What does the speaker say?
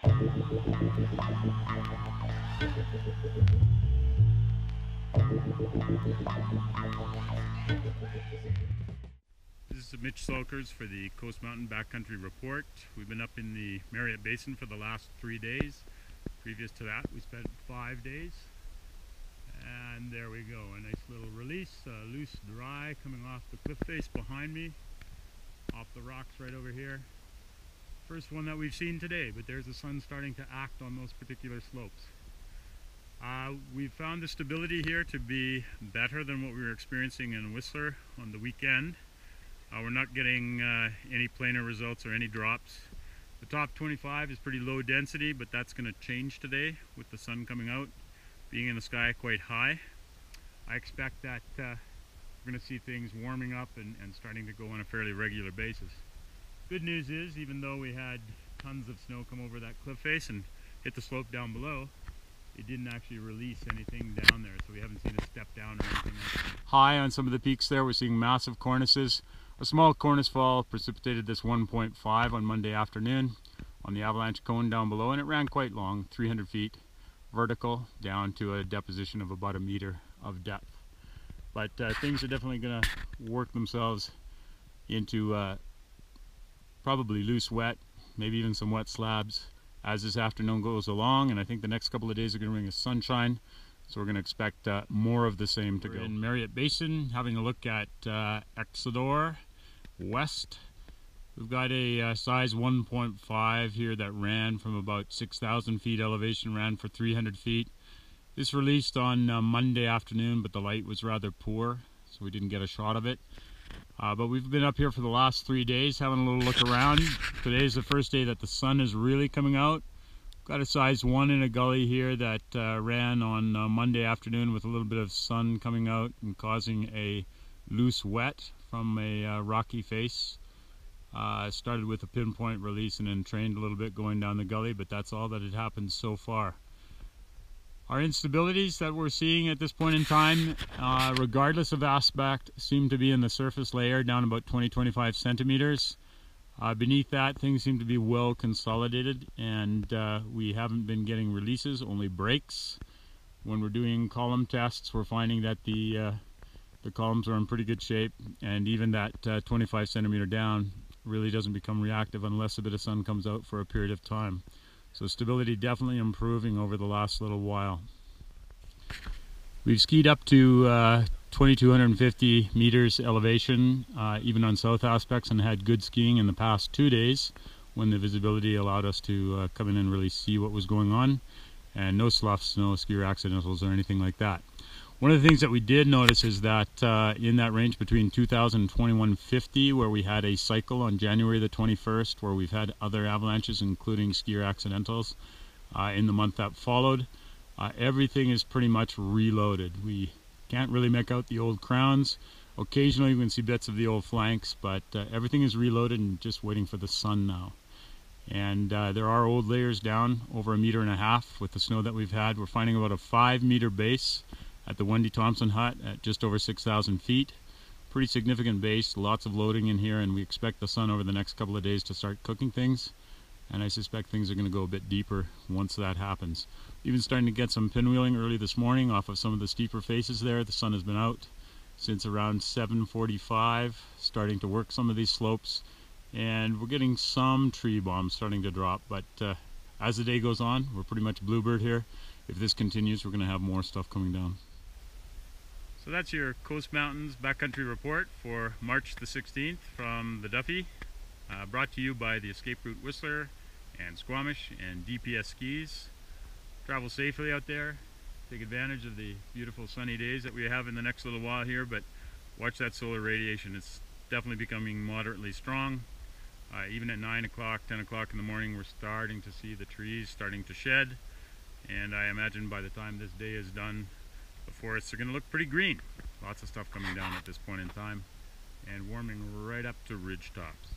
This is Mitch Sulkers for the Coast Mountain Backcountry Report. We've been up in the Marriott Basin for the last 3 days. Previous to that, we spent 5 days. And there we go, a nice little release, loose, dry, coming off the cliff face behind me, off the rocks right over here. First one that we've seen today, but there's the sun starting to act on those particular slopes. We've found the stability here to be better than what we were experiencing in Whistler on the weekend. We're not getting any planar results or any drops. The top 25 is pretty low density, but that's going to change today with the sun coming out, being in the sky quite high. I expect that we're going to see things warming up and starting to go on a fairly regular basis. Good news is, even though we had tons of snow come over that cliff face and hit the slope down below, it didn't actually release anything down there, so we haven't seen a step down or anything like that. High on some of the peaks there, we're seeing massive cornices. A small cornice fall precipitated this 1.5 on Monday afternoon on the avalanche cone down below, and it ran quite long, 300 feet vertical, down to a deposition of about 1 meter of depth. But things are definitely going to work themselves into probably loose wet, maybe even some wet slabs as this afternoon goes along, and I think the next couple of days are going to bring us sunshine, so we're going to expect more of the same to go. In Marriott Basin, having a look at Exceedingly West. We've got a size 1.5 here that ran from about 6,000 feet elevation, ran for 300 feet. This released on Monday afternoon, but the light was rather poor, so we didn't get a shot of it. But we've been up here for the last 3 days having a little look around. Today's the first day that the sun is really coming out. Got a size 1 in a gully here that ran on Monday afternoon with a little bit of sun coming out and causing a loose wet from a rocky face. Started with a pinpoint release and then trained a little bit going down the gully, but that's all that had happened so far. Our instabilities that we're seeing at this point in time, regardless of aspect, seem to be in the surface layer down about 20-25 centimeters. Beneath that, things seem to be well consolidated, and we haven't been getting releases, only breaks. When we're doing column tests, we're finding that the columns are in pretty good shape, and even that 25 centimeter down really doesn't become reactive unless a bit of sun comes out for a period of time. So stability definitely improving over the last little while. We've skied up to 2,250 meters elevation, even on south aspects, and had good skiing in the past 2 days when the visibility allowed us to come in and really see what was going on, and no sloughs, no skier accidentals or anything like that. One of the things that we did notice is that in that range between 2,000 and 2,150, where we had a cycle on January the 21st, where we've had other avalanches, including skier accidentals, in the month that followed, everything is pretty much reloaded. We can't really make out the old crowns. Occasionally we can see bits of the old flanks, but everything is reloaded and just waiting for the sun now. And there are old layers down over 1.5 meters with the snow that we've had. We're finding about a 5-meter base at the Wendy Thompson hut at just over 6,000 feet. Pretty significant base, lots of loading in here, and we expect the sun over the next couple of days to start cooking things. And I suspect things are going to go a bit deeper once that happens. Even starting to get some pinwheeling early this morning off of some of the steeper faces there. The sun has been out since around 7:45, starting to work some of these slopes. And we're getting some tree bombs starting to drop, but as the day goes on, we're pretty much bluebird here. If this continues, we're going to have more stuff coming down. So that's your Coast Mountains Backcountry Report for March the 16th from the Duffey. Brought to you by the Escape Route Whistler and Squamish and DPS Skis. Travel safely out there. Take advantage of the beautiful sunny days that we have in the next little while here, but watch that solar radiation. It's definitely becoming moderately strong. Even at 9 o'clock, 10 o'clock in the morning, we're starting to see the trees starting to shed. And I imagine by the time this day is done, the forests are going to look pretty green. Lots of stuff coming down at this point in time, and warming right up to ridge tops.